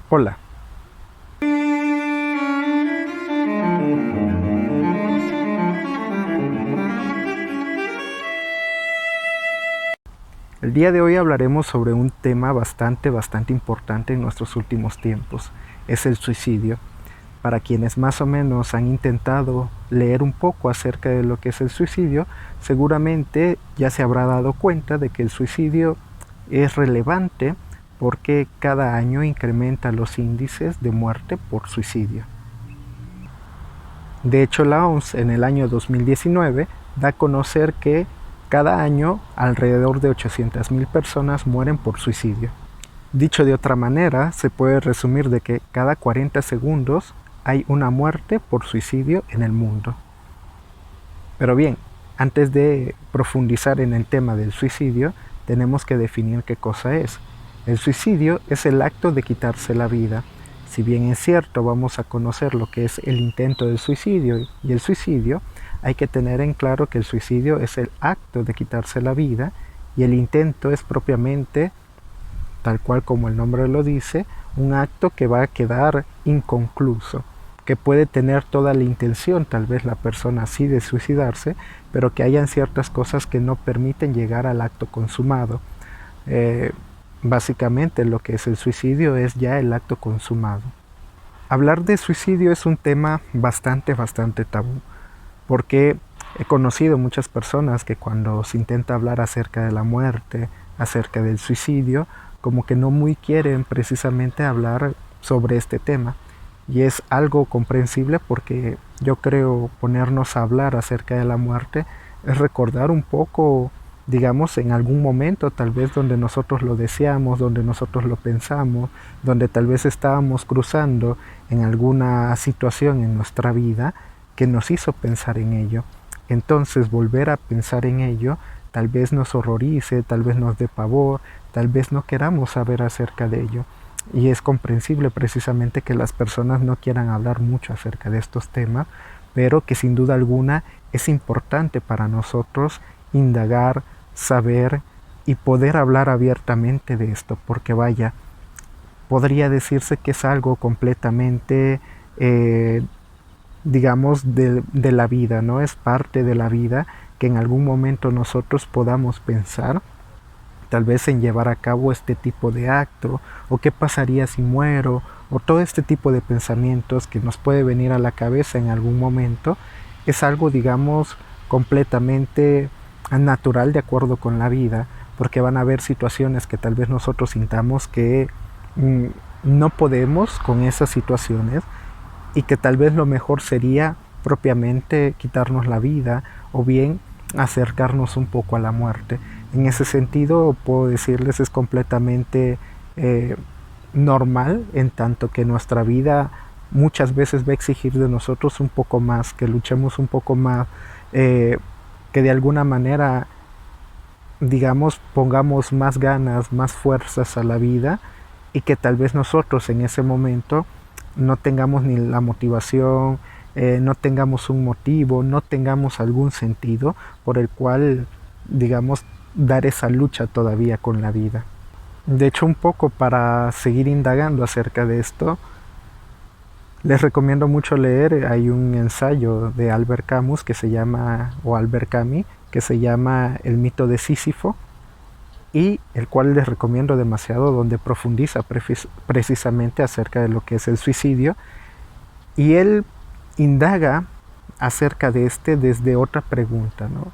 Hola. El día de hoy hablaremos sobre un tema bastante importante en nuestros últimos tiempos. Es el suicidio. Para quienes más o menos han intentado leer un poco acerca de lo que es el suicidio, seguramente ya se habrá dado cuenta de que el suicidio es relevante porque cada año incrementa los índices de muerte por suicidio. De hecho, la OMS en el año 2019 da a conocer que cada año alrededor de 800,000 personas mueren por suicidio. Dicho de otra manera, se puede resumir de que cada 40 segundos hay una muerte por suicidio en el mundo. Pero bien, antes de profundizar en el tema del suicidio, tenemos que definir qué cosa es. El suicidio es el acto de quitarse la vida. Si bien es cierto, vamos a conocer lo que es el intento del suicidio y el suicidio, hay que tener en claro que el suicidio es el acto de quitarse la vida y el intento es propiamente, tal cual como el nombre lo dice, un acto que va a quedar inconcluso, que puede tener toda la intención, tal vez la persona así de suicidarse, pero que hayan ciertas cosas que no permiten llegar al acto consumado. Básicamente lo que es el suicidio es ya el acto consumado. Hablar de suicidio es un tema bastante tabú, porque he conocido muchas personas que cuando se intenta hablar acerca de la muerte, acerca del suicidio, como que no muy quieren precisamente hablar sobre este tema. Y es algo comprensible porque yo creo ponernos a hablar acerca de la muerte es recordar un poco, digamos, en algún momento tal vez donde nosotros lo deseamos, donde nosotros lo pensamos, donde tal vez estábamos cruzando en alguna situación en nuestra vida que nos hizo pensar en ello. Entonces volver a pensar en ello tal vez nos horrorice, tal vez nos dé pavor, tal vez no queramos saber acerca de ello. Y es comprensible precisamente que las personas no quieran hablar mucho acerca de estos temas, pero que sin duda alguna es importante para nosotros indagar, saber y poder hablar abiertamente de esto, porque vaya, podría decirse que es algo completamente, digamos, de la vida, ¿no? Es parte de la vida que en algún momento nosotros podamos pensar tal vez en llevar a cabo este tipo de acto, o qué pasaría si muero, o todo este tipo de pensamientos que nos puede venir a la cabeza en algún momento, es algo, digamos, completamente natural de acuerdo con la vida, porque van a haber situaciones que tal vez nosotros sintamos que no podemos con esas situaciones y que tal vez lo mejor sería propiamente quitarnos la vida o bien acercarnos un poco a la muerte. En ese sentido, puedo decirles, es completamente normal, en tanto que nuestra vida muchas veces va a exigir de nosotros un poco más, que luchemos un poco más, que de alguna manera, digamos, pongamos más ganas, más fuerzas a la vida y que tal vez nosotros en ese momento no tengamos ni la motivación, no tengamos un motivo, no tengamos algún sentido por el cual, digamos, dar esa lucha todavía con la vida. De hecho, un poco para seguir indagando acerca de esto, les recomiendo mucho leer, hay un ensayo de Albert Camus que se llama, o Albert Camus, que se llama El mito de Sísifo, y el cual les recomiendo demasiado, donde profundiza precisamente acerca de lo que es el suicidio, y él indaga acerca de este desde otra pregunta, ¿no?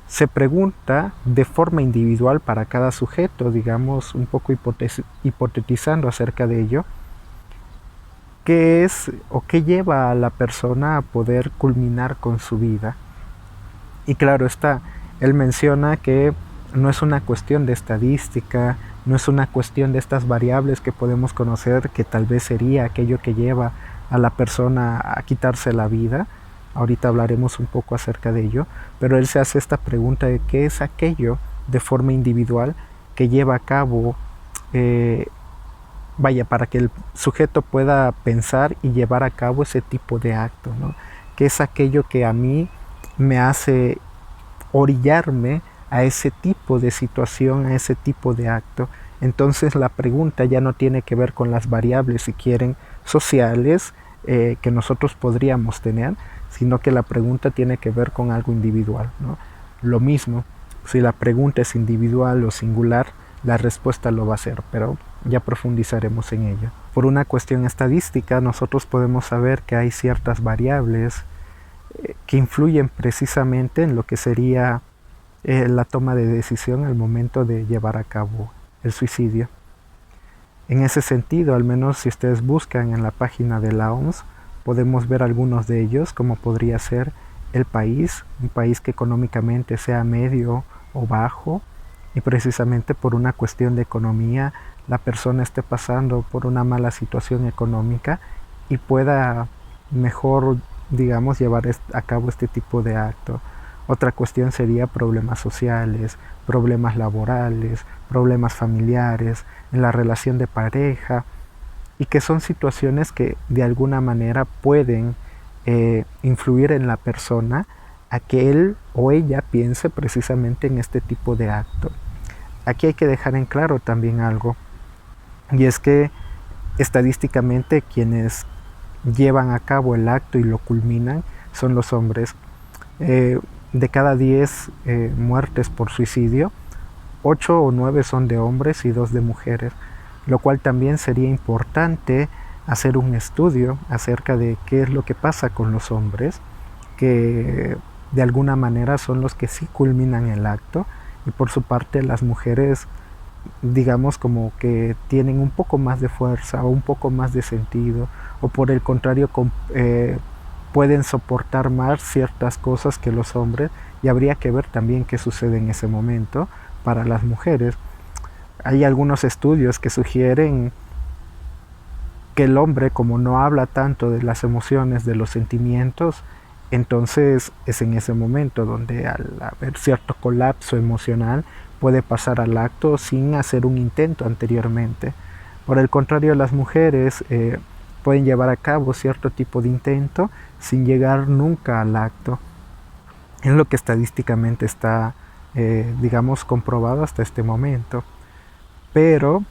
Se pregunta de forma individual para cada sujeto, digamos, un poco hipotetizando acerca de ello, qué es o qué lleva a la persona a poder culminar con su vida. Y claro está, él menciona que no es una cuestión de estadística, no es una cuestión de estas variables que podemos conocer, que tal vez sería aquello que lleva a la persona a quitarse la vida. Ahorita hablaremos un poco acerca de ello, pero él se hace esta pregunta de qué es aquello de forma individual que lleva a cabo, para que el sujeto pueda pensar y llevar a cabo ese tipo de acto, ¿no? ¿Qué es aquello que a mí me hace orillarme a ese tipo de situación, a ese tipo de acto? Entonces la pregunta ya no tiene que ver con las variables, si quieren, sociales que nosotros podríamos tener, sino que la pregunta tiene que ver con algo individual, ¿no? Lo mismo, si la pregunta es individual o singular, la respuesta lo va a ser, pero ya profundizaremos en ello. Por una cuestión estadística, nosotros podemos saber que hay ciertas variables que influyen precisamente en lo que sería la toma de decisión al momento de llevar a cabo el suicidio. En ese sentido, al menos si ustedes buscan en la página de la OMS, podemos ver algunos de ellos, como podría ser el país, un país que económicamente sea medio o bajo, y precisamente por una cuestión de economía la persona esté pasando por una mala situación económica y pueda mejor, digamos, llevar a cabo este tipo de acto. Otra cuestión sería problemas sociales, problemas laborales, problemas familiares, en la relación de pareja, y que son situaciones que de alguna manera pueden influir en la persona a que él o ella piense precisamente en este tipo de acto. Aquí hay que dejar en claro también algo, y es que estadísticamente quienes llevan a cabo el acto y lo culminan son los hombres. De cada 10 muertes por suicidio, 8 o 9 son de hombres y 2 de mujeres, lo cual también sería importante hacer un estudio acerca de qué es lo que pasa con los hombres, que de alguna manera son los que sí culminan el acto, y por su parte las mujeres, digamos, como que tienen un poco más de fuerza o un poco más de sentido, o por el contrario pueden soportar más ciertas cosas que los hombres, y habría que ver también qué sucede en ese momento para las mujeres. Hay algunos estudios que sugieren que el hombre, como no habla tanto de las emociones, de los sentimientos, entonces es en ese momento donde al haber cierto colapso emocional puede pasar al acto sin hacer un intento anteriormente. Por el contrario, las mujeres pueden llevar a cabo cierto tipo de intento sin llegar nunca al acto. Es lo que estadísticamente está, digamos, comprobado hasta este momento. Pero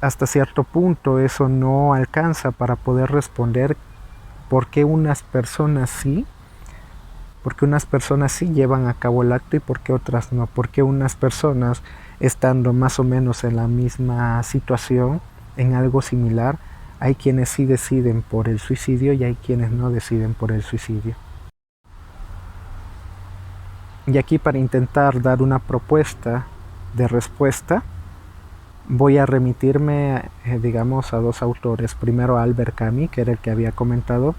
hasta cierto punto eso no alcanza para poder responder por qué unas personas sí, llevan a cabo el acto y por qué otras no, por qué unas personas, estando más o menos en la misma situación, en algo similar, hay quienes sí deciden por el suicidio y hay quienes no deciden por el suicidio. Y aquí, para intentar dar una propuesta de respuesta, voy a remitirme, digamos, a 2 autores. Primero a Albert Camus, que era el que había comentado,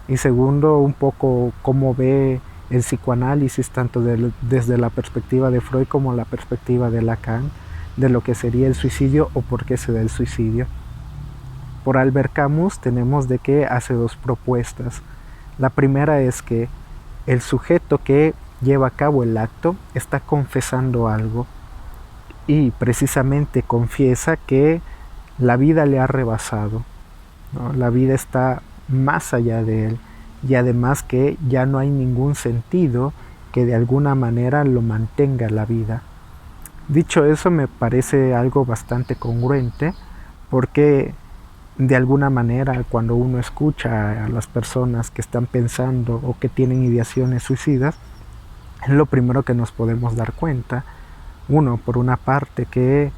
y segundo, un poco cómo ve el psicoanálisis, tanto desde la perspectiva de Freud como la perspectiva de Lacan, de lo que sería el suicidio o por qué se da el suicidio. Por Albert Camus tenemos de que hace 2 propuestas. La primera es que el sujeto que lleva a cabo el acto está confesando algo, y precisamente confiesa que la vida le ha rebasado, ¿no? La vida está más allá de él, y además que ya no hay ningún sentido que de alguna manera lo mantenga la vida. Dicho eso, me parece algo bastante congruente, porque de alguna manera cuando uno escucha a las personas que están pensando o que tienen ideaciones suicidas, es lo primero que nos podemos dar cuenta. Uno, por una parte, que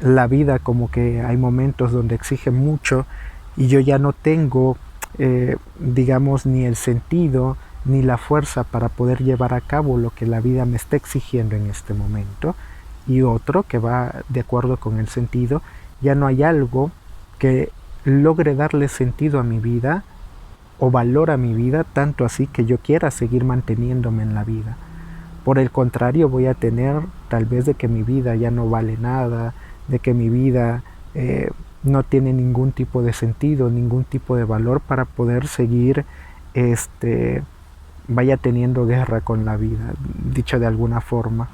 la vida como que hay momentos donde exige mucho y yo ya no tengo, digamos, ni el sentido ni la fuerza para poder llevar a cabo lo que la vida me está exigiendo en este momento. Y otro, que va de acuerdo con el sentido, ya no hay algo que logre darle sentido a mi vida o valor a mi vida, tanto así que yo quiera seguir manteniéndome en la vida. Por el contrario, voy a tener tal vez de que mi vida ya no vale nada, de que mi vida no tiene ningún tipo de sentido, ningún tipo de valor para poder seguir, vaya teniendo guerra con la vida, dicho de alguna forma.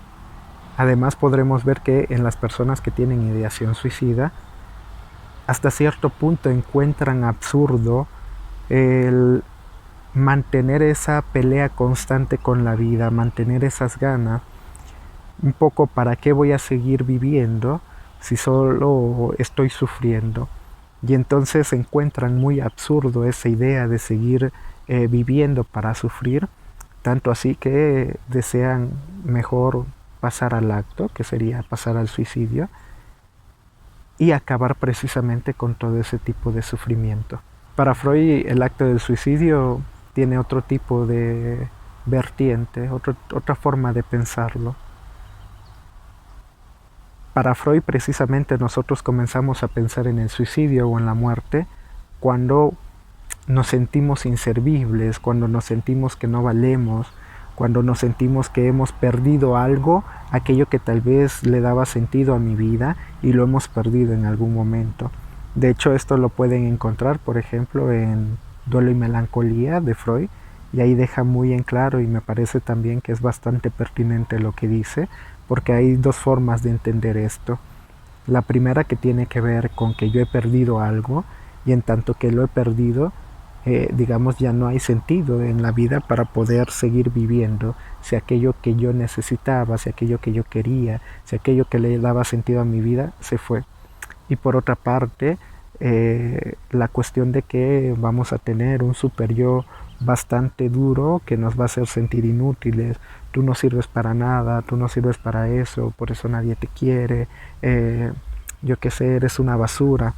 Además, podremos ver que en las personas que tienen ideación suicida, hasta cierto punto encuentran absurdo el mantener esa pelea constante con la vida, mantener esas ganas, un poco para qué voy a seguir viviendo si solo estoy sufriendo. Y entonces encuentran muy absurdo esa idea de seguir viviendo para sufrir, tanto así que desean mejor pasar al acto, que sería pasar al suicidio, y acabar precisamente con todo ese tipo de sufrimiento. Para Freud el acto del suicidio tiene otro tipo de vertiente, otra forma de pensarlo. Para Freud precisamente nosotros comenzamos a pensar en el suicidio o en la muerte cuando nos sentimos inservibles, cuando nos sentimos que no valemos, cuando nos sentimos que hemos perdido algo, aquello que tal vez le daba sentido a mi vida y lo hemos perdido en algún momento. De hecho, esto lo pueden encontrar, por ejemplo, en Duelo y Melancolía de Freud, y ahí deja muy en claro, y me parece también que es bastante pertinente lo que dice, porque hay dos formas de entender esto. La primera, que tiene que ver con que yo he perdido algo, y en tanto que lo he perdido, digamos, ya no hay sentido en la vida para poder seguir viviendo. Si aquello que yo necesitaba, si aquello que yo quería, si aquello que le daba sentido a mi vida se fue. Y por otra parte, la cuestión de que vamos a tener un super yo bastante duro que nos va a hacer sentir inútiles. Tú no sirves para nada, tú no sirves para eso, por eso nadie te quiere, yo qué sé, eres una basura.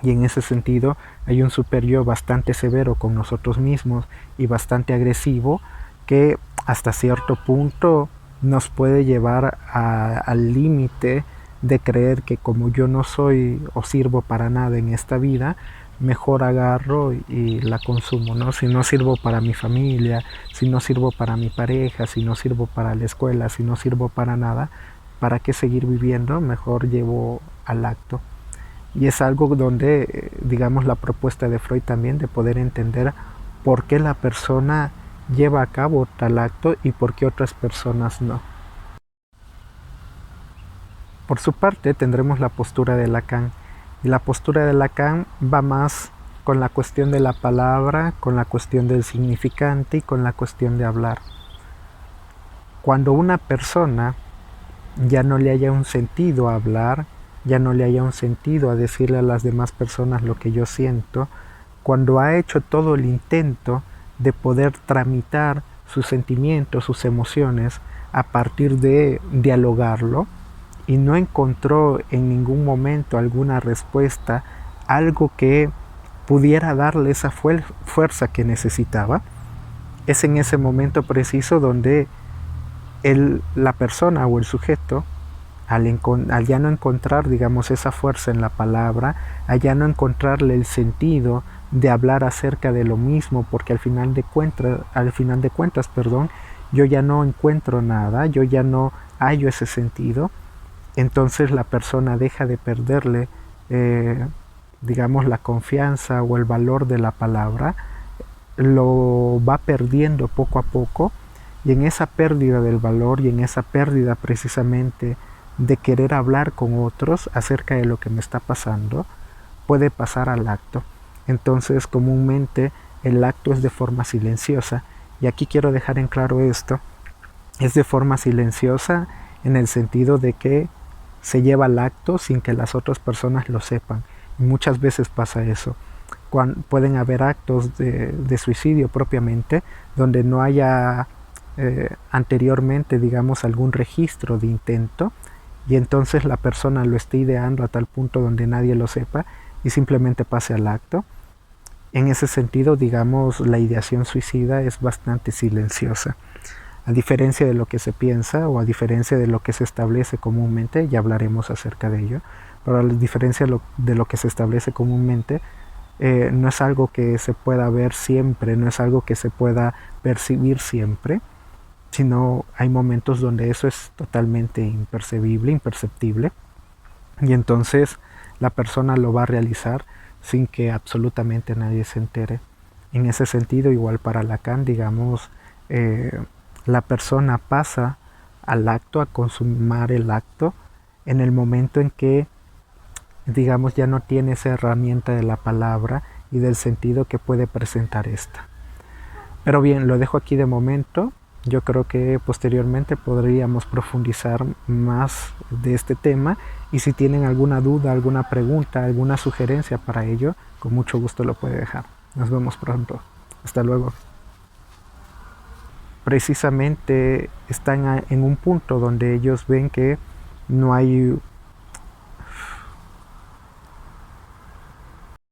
Y en ese sentido hay un super yo bastante severo con nosotros mismos y bastante agresivo que hasta cierto punto nos puede llevar al límite de creer que como yo no soy o sirvo para nada en esta vida, mejor agarro y la consumo, ¿no? Si no sirvo para mi familia, si no sirvo para mi pareja, si no sirvo para la escuela, si no sirvo para nada, ¿para qué seguir viviendo? Mejor llevo al acto. Y es algo donde, digamos, la propuesta de Freud también de poder entender por qué la persona lleva a cabo tal acto y por qué otras personas no. Por su parte tendremos la postura de Lacan, y la postura de Lacan va más con la cuestión de la palabra, con la cuestión del significante y con la cuestión de hablar. Cuando una persona ya no le haya un sentido a hablar, ya no le haya un sentido a decirle a las demás personas lo que yo siento, cuando ha hecho todo el intento de poder tramitar sus sentimientos, sus emociones, a partir de dialogarlo, y no encontró en ningún momento alguna respuesta, algo que pudiera darle esa fuerza que necesitaba, es en ese momento preciso donde la persona o el sujeto, al ya no encontrar, digamos, esa fuerza en la palabra, al ya no encontrarle el sentido de hablar acerca de lo mismo, porque al final de cuentas, yo ya no encuentro nada, yo ya no hallo ese sentido, entonces la persona deja de perderle, digamos, la confianza o el valor de la palabra, lo va perdiendo poco a poco, y en esa pérdida del valor y en esa pérdida precisamente de querer hablar con otros acerca de lo que me está pasando, puede pasar al acto. Entonces comúnmente el acto es de forma silenciosa, y aquí quiero dejar en claro esto, es de forma silenciosa en el sentido de que se lleva al acto sin que las otras personas lo sepan, y muchas veces pasa eso. Pueden haber actos de suicidio propiamente donde no haya anteriormente, digamos, algún registro de intento, y entonces la persona lo está ideando a tal punto donde nadie lo sepa y simplemente pase al acto. En ese sentido, digamos, la ideación suicida es bastante silenciosa. A diferencia de lo que se piensa o a diferencia de lo que se establece comúnmente, ya hablaremos acerca de ello, pero a diferencia de lo que se establece comúnmente, no es algo que se pueda ver siempre, no es algo que se pueda percibir siempre, sino hay momentos donde eso es totalmente imperceptible, y entonces la persona lo va a realizar sin que absolutamente nadie se entere. En ese sentido, igual para Lacan, digamos, la persona pasa al acto, a consumar el acto, en el momento en que, digamos, ya no tiene esa herramienta de la palabra y del sentido que puede presentar esta. Pero bien, lo dejo aquí de momento. Yo creo que posteriormente podríamos profundizar más de este tema y si tienen alguna duda, alguna pregunta, alguna sugerencia para ello, con mucho gusto lo puede dejar. Nos vemos pronto. Hasta luego. Precisamente están en un punto donde ellos ven que no hay